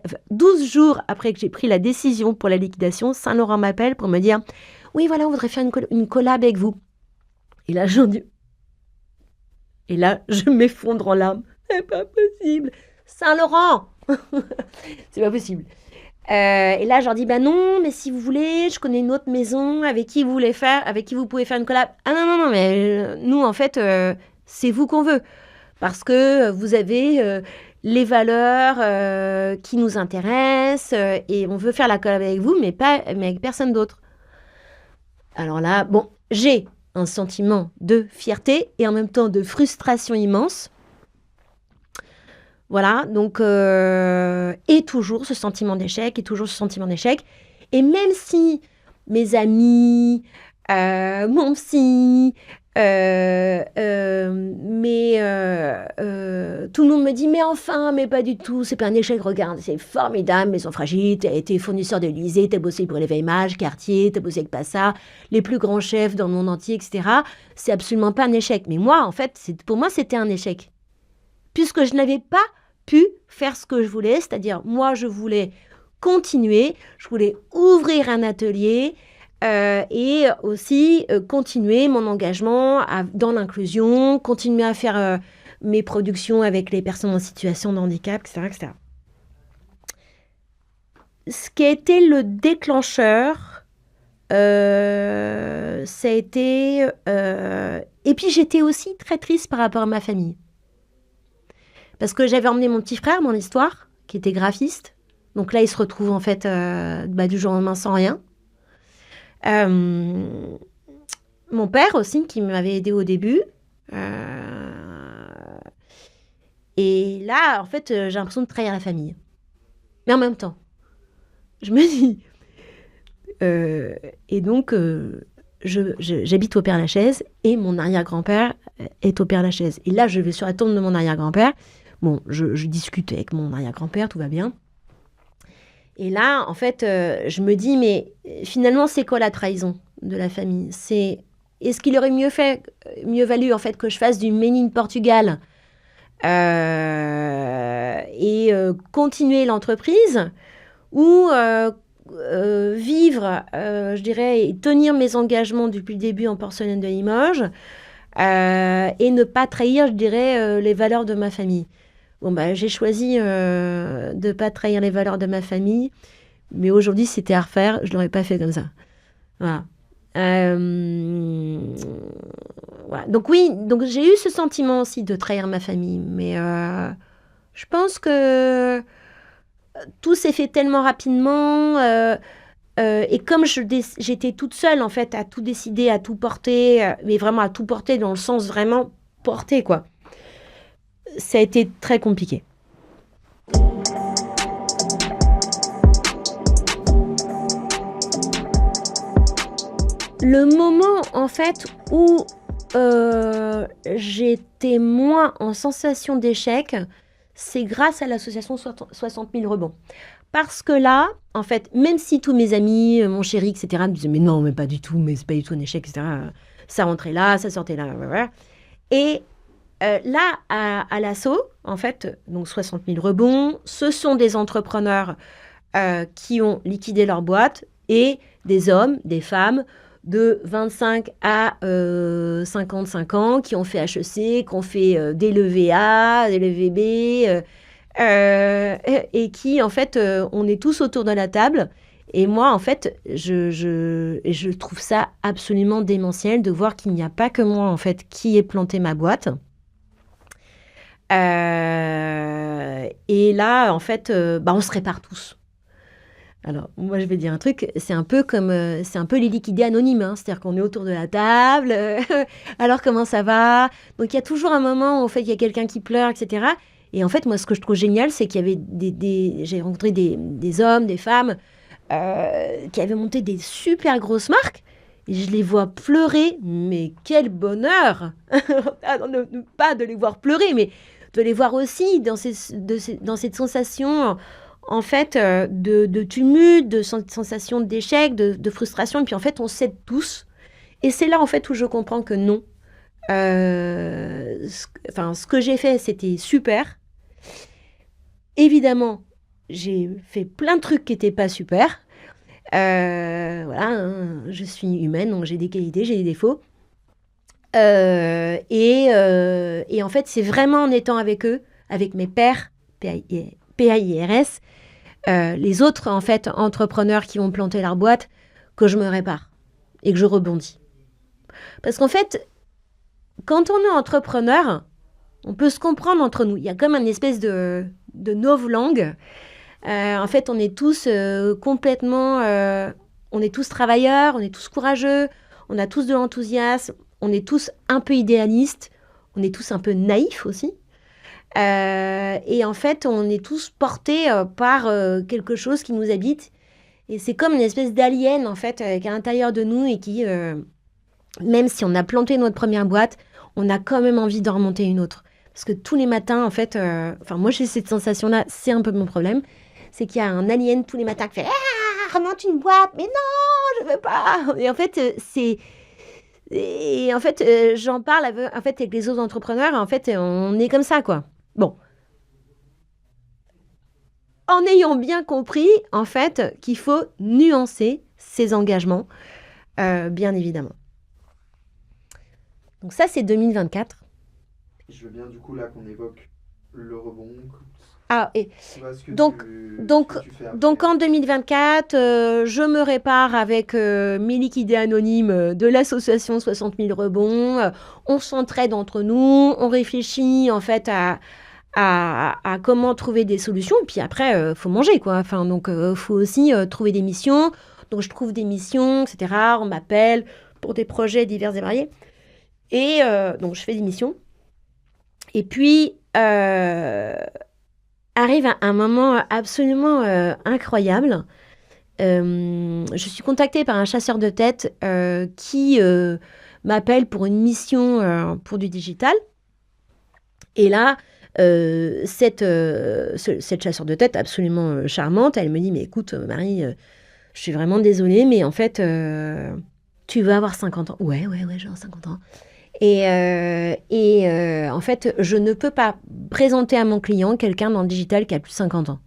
décision pour la liquidation, Saint-Laurent m'appelle pour me dire « Oui, voilà, on voudrait faire une collab avec vous. » Et là, je m'effondre en larmes. C'est pas possible. Saint-Laurent c'est pas possible. Et là, je leur dis « non, mais si vous voulez, je connais une autre maison avec qui vous pouvez faire une collab. » Ah non, mais nous, en fait, c'est vous qu'on veut. Parce que vous avez... les valeurs qui nous intéressent et on veut faire la collab avec vous, mais avec personne d'autre. Alors là, bon, j'ai un sentiment de fierté et en même temps de frustration immense. Voilà, donc, et toujours ce sentiment d'échec, et même si mes amis, mon psy. Tout le monde me dit, mais enfin, mais pas du tout, c'est pas un échec, regarde, c'est formidable, Maison Fragile, t'as été fournisseur de l'Élysée, t'as bossé pour l'éveil mage, Cartier, t'as bossé avec Passa, les plus grands chefs dans le monde entier, etc. C'est absolument pas un échec. Mais moi, en fait, pour moi, c'était un échec. Puisque je n'avais pas pu faire ce que je voulais, c'est-à-dire, moi, je voulais continuer, je voulais ouvrir un atelier, et aussi continuer mon engagement dans l'inclusion, continuer à faire mes productions avec les personnes en situation de handicap, etc., etc. Ce qui a été le déclencheur, ça a été... et puis j'étais aussi très triste par rapport à ma famille. Parce que j'avais emmené mon petit frère, mon histoire, qui était graphiste. Donc là, il se retrouve en fait du jour au lendemain sans rien. Mon père aussi, qui m'avait aidé au début. Et là, en fait, j'ai l'impression de trahir la famille. Mais en même temps, je me dis... et donc, j'habite au Père-Lachaise et mon arrière-grand-père est au Père-Lachaise. Et là, je vais sur la tombe de mon arrière-grand-père. Bon, je discute avec mon arrière-grand-père, tout va bien. Et là, en fait, je me dis, mais finalement, c'est quoi la trahison de la famille ? Est-ce qu'il aurait mieux valu, en fait, que je fasse du Made in Portugal et continuer l'entreprise ou vivre, je dirais, et tenir mes engagements depuis le début en porcelaine de Limoges et ne pas trahir, je dirais, les valeurs de ma famille. Bon, j'ai choisi de ne pas trahir les valeurs de ma famille, mais aujourd'hui, si c'était à refaire, je ne l'aurais pas fait comme ça. Voilà. Voilà. Donc oui, j'ai eu ce sentiment aussi de trahir ma famille, mais je pense que tout s'est fait tellement rapidement, et comme j'étais toute seule, en fait, à tout décider, à tout porter, mais vraiment à tout porter dans le sens vraiment porter, quoi. Ça a été très compliqué. Le moment, en fait, où j'étais moins en sensation d'échec, c'est grâce à l'association 60 000 rebonds. Parce que là, en fait, même si tous mes amis, mon chéri, etc., me disaient « Mais non, mais pas du tout, mais c'est pas du tout un échec, etc. » Ça rentrait là, ça sortait là, voilà. Et là, à l'assaut, en fait, donc 60 000 rebonds, ce sont des entrepreneurs qui ont liquidé leur boîte et des hommes, des femmes de 25 à 55 ans qui ont fait HEC, qui ont fait des levées A, des levées B, et qui, en fait, on est tous autour de la table. Et moi, en fait, je trouve ça absolument démentiel de voir qu'il n'y a pas que moi, en fait, qui ai planté ma boîte. Et là, en fait, on se répare tous. Alors, moi, je vais dire un truc, c'est un peu les liquidés anonymes, hein, c'est-à-dire qu'on est autour de la table, alors comment ça va ? Donc, il y a toujours un moment où, en fait, il y a quelqu'un qui pleure, etc. Et en fait, moi, ce que je trouve génial, c'est qu'il y avait j'ai rencontré des hommes, des femmes, qui avaient monté des super grosses marques, et je les vois pleurer, mais quel bonheur ! Pas de les voir pleurer, mais de les voir aussi dans cette sensation, en fait, de tumulte, de sensation d'échec, de frustration. Et puis, en fait, on s'aide tous. Et c'est là, en fait, où je comprends que non. Ce que j'ai fait, c'était super. Évidemment, j'ai fait plein de trucs qui n'étaient pas super. Voilà, hein, je suis humaine, donc j'ai des qualités, j'ai des défauts. Et en fait, c'est vraiment en étant avec eux, avec mes pairs, PAIRS, les autres, en fait, entrepreneurs qui ont planté leur boîte, que je me répare et que je rebondis. Parce qu'en fait, quand on est entrepreneur, on peut se comprendre entre nous. Il y a comme une espèce de novlangue. En fait, on est tous complètement... on est tous travailleurs, on est tous courageux, on a tous de l'enthousiasme, on est tous un peu idéalistes, on est tous un peu naïfs aussi. Et en fait, on est tous portés par quelque chose qui nous habite. Et c'est comme une espèce d'alien, en fait, qui est à l'intérieur de nous et qui même si on a planté notre première boîte, on a quand même envie d'en remonter une autre. Parce que tous les matins, en fait, moi j'ai cette sensation-là, c'est un peu mon problème, c'est qu'il y a un alien tous les matins qui fait « Ah, remonte une boîte, mais non, je veux pas !» Et en fait, j'en parle avec les autres entrepreneurs, et en fait, on est comme ça, quoi. Bon. En ayant bien compris, en fait, qu'il faut nuancer ses engagements, bien évidemment. Donc ça, c'est 2024. Je veux bien du coup là qu'on évoque le rebond. Ah, et Donc en 2024, je me répare avec mes liquidés anonymes de l'association 60 000 rebonds. On s'entraide entre nous, on réfléchit en fait à comment trouver des solutions. Et puis après, faut manger, quoi. Enfin, donc, faut aussi trouver des missions. Donc, je trouve des missions, etc. On m'appelle pour des projets divers et variés. Et donc, je fais des missions. Et puis, arrive un moment absolument incroyable. Je suis contactée par un chasseur de tête qui m'appelle pour une mission pour du digital. Et là, cette chasseur de tête absolument charmante, elle me dit « Mais écoute, Marie, je suis vraiment désolée, mais en fait, tu vas avoir 50 ans. » Ouais, j'ai 50 ans. Et en fait, je ne peux pas présenter à mon client quelqu'un dans le digital qui a plus de 50 ans.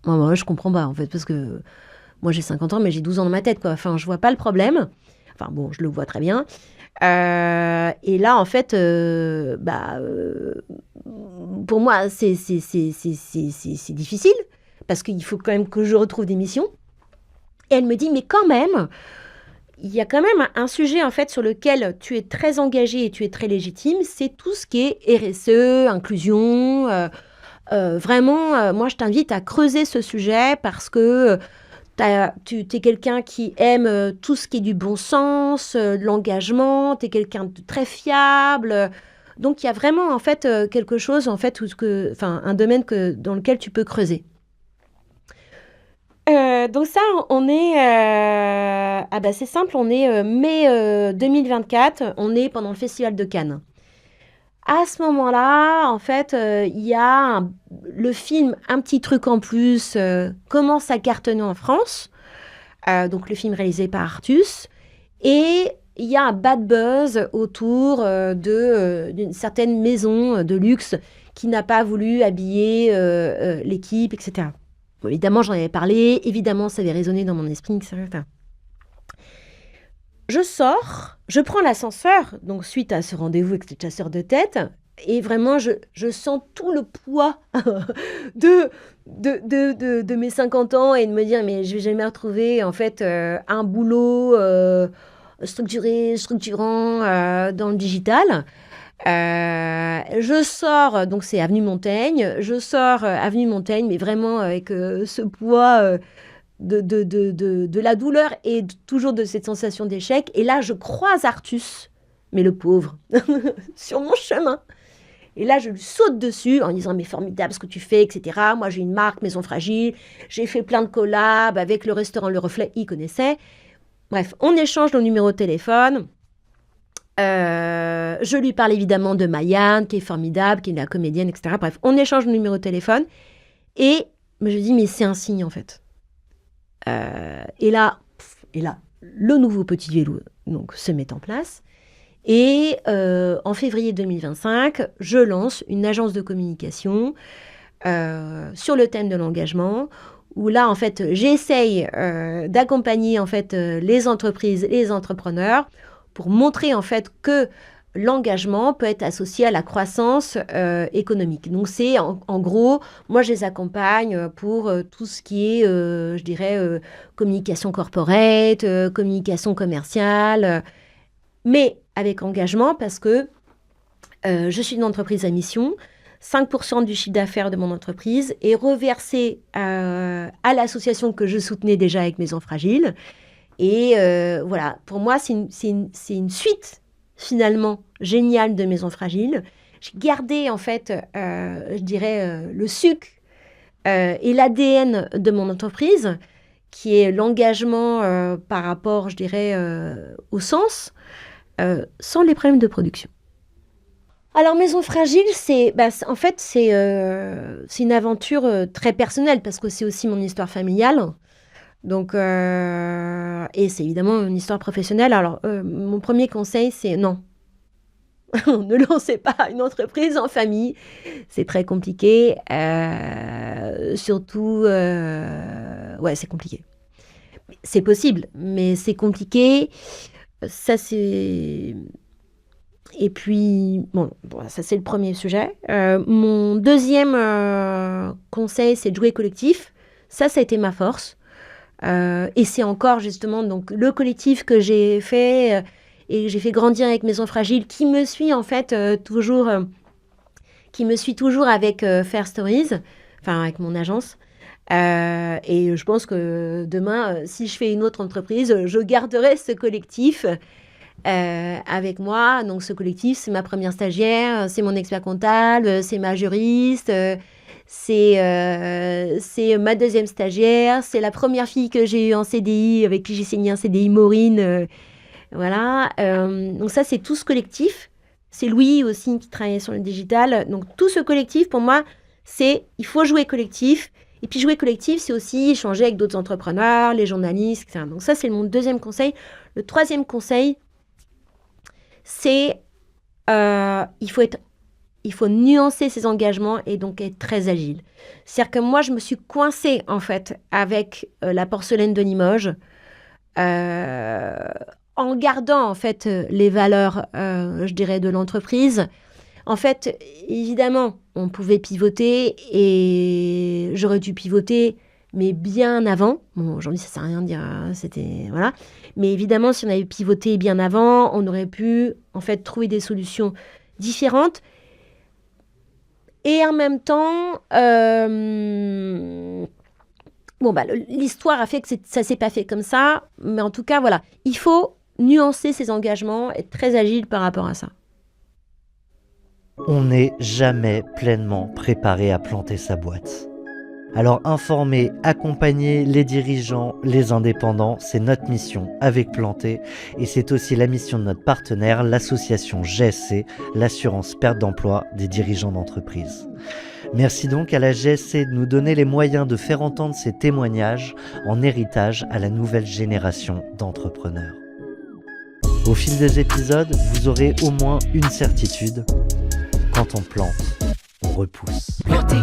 Moi, je comprends pas, en fait, parce que moi, j'ai 50 ans, mais j'ai 12 ans dans ma tête, quoi. Enfin, je vois pas le problème. Enfin, bon, je le vois très bien. Et là, en fait, pour moi, c'est difficile, parce qu'il faut quand même que je retrouve des missions. Et elle me dit, mais quand même, il y a quand même un sujet, en fait, sur lequel tu es très engagée et tu es très légitime, c'est tout ce qui est RSE, inclusion. Vraiment, moi, je t'invite à creuser ce sujet parce que tu es quelqu'un qui aime tout ce qui est du bon sens, de l'engagement, tu es quelqu'un de très fiable. Donc, il y a vraiment, en fait, quelque chose, en fait, un domaine dans lequel tu peux creuser. Donc ça, on est... c'est simple, on est mai 2024, on est pendant le Festival de Cannes. À ce moment-là, en fait, il y a le film Un petit truc en plus commence à cartonner en France. Donc le film réalisé par Artus. Et il y a un bad buzz autour d'une certaine maison de luxe qui n'a pas voulu habiller l'équipe, etc. Bon, évidemment, j'en avais parlé. Évidemment, ça avait résonné dans mon esprit, etc. Je sors, je prends l'ascenseur, donc suite à ce rendez-vous avec le chasseur de tête, et vraiment, je sens tout le poids de mes 50 ans et de me dire, mais je vais jamais retrouver en fait un boulot structurant dans le digital. Je sors, donc c'est Avenue Montaigne, je sors Avenue Montaigne, mais vraiment avec ce poids de la douleur et toujours de cette sensation d'échec. Et là, je croise Artus, mais le pauvre, sur mon chemin. Et là, je lui saute dessus en disant « Mais formidable ce que tu fais, etc. Moi, j'ai une marque, Maison Fragile. J'ai fait plein de collabs avec le restaurant Le Reflet. » Il connaissait. Bref, on échange nos numéros de téléphone. Je lui parle évidemment de Mayan, qui est formidable, qui est la comédienne, etc. Bref, on échange nos numéros de téléphone. Et je lui dis « Mais c'est un signe, en fait. » Et là, le nouveau Petit Vélo donc, se met en place. Et en février 2025, je lance une agence de communication sur le thème de l'engagement, où là, en fait, j'essaye d'accompagner en fait, les entreprises et les entrepreneurs pour montrer en fait que l'engagement peut être associé à la croissance économique. Donc, c'est en gros, moi, je les accompagne pour tout ce qui est, je dirais, communication corporate, communication commerciale, mais avec engagement parce que je suis une entreprise à mission. 5% du chiffre d'affaires de mon entreprise est reversé à l'association que je soutenais déjà avec Maison Fragile. Et voilà, pour moi, c'est une suite finalement géniale de Maison Fragile. J'ai gardé en fait, je dirais, le sucre et l'ADN de mon entreprise, qui est l'engagement par rapport, je dirais, au sens. sans les problèmes de production. Alors, Maison Fragile, c'est une aventure très personnelle parce que c'est aussi mon histoire familiale. Donc, et c'est évidemment une histoire professionnelle. Alors, mon premier conseil, c'est non. Ne lancez pas une entreprise en famille. C'est très compliqué. Surtout, c'est compliqué. C'est possible, mais c'est compliqué. Ça, c'est... Et puis, ça c'est le premier sujet. Mon deuxième conseil, c'est de jouer collectif. Ça a été ma force. Et c'est encore justement donc, le collectif que j'ai fait et que j'ai fait grandir avec Maison Fragile, qui me suit en fait toujours avec Fair Stories, enfin avec mon agence. Et je pense que demain, si je fais une autre entreprise, je garderai ce collectif avec moi. Donc ce collectif, c'est ma première stagiaire, c'est mon expert comptable, c'est ma juriste, c'est ma deuxième stagiaire, c'est la première fille que j'ai eue en CDI, avec qui j'ai signé un CDI, Maureen. Voilà. Donc ça, c'est tout ce collectif. C'est Louis aussi qui travaillait sur le digital. Donc tout ce collectif, pour moi, il faut jouer collectif. Et puis jouer collectif, c'est aussi échanger avec d'autres entrepreneurs, les journalistes, etc. Donc ça, c'est mon deuxième conseil. Le troisième conseil, c'est il faut nuancer ses engagements et donc être très agile. C'est-à-dire que moi, je me suis coincée, en fait, avec la porcelaine de Limoges, en gardant, en fait, les valeurs, je dirais, de l'entreprise. En fait, évidemment, on pouvait pivoter et j'aurais dû pivoter, mais bien avant. Bon, aujourd'hui, ça ne sert à rien de dire, voilà. Mais évidemment, si on avait pivoté bien avant, on aurait pu, en fait, trouver des solutions différentes. Et en même temps, l'histoire a fait que ça ne s'est pas fait comme ça. Mais en tout cas, voilà, il faut nuancer ses engagements, être très agile par rapport à ça. On n'est jamais pleinement préparé à planter sa boîte. Alors informer, accompagner les dirigeants, les indépendants, c'est notre mission avec Planté et c'est aussi la mission de notre partenaire, l'association GSC, l'assurance perte d'emploi des dirigeants d'entreprise. Merci donc à la GSC de nous donner les moyens de faire entendre ces témoignages en héritage à la nouvelle génération d'entrepreneurs. Au fil des épisodes, vous aurez au moins une certitude. Quand on plante, on repousse. Planté.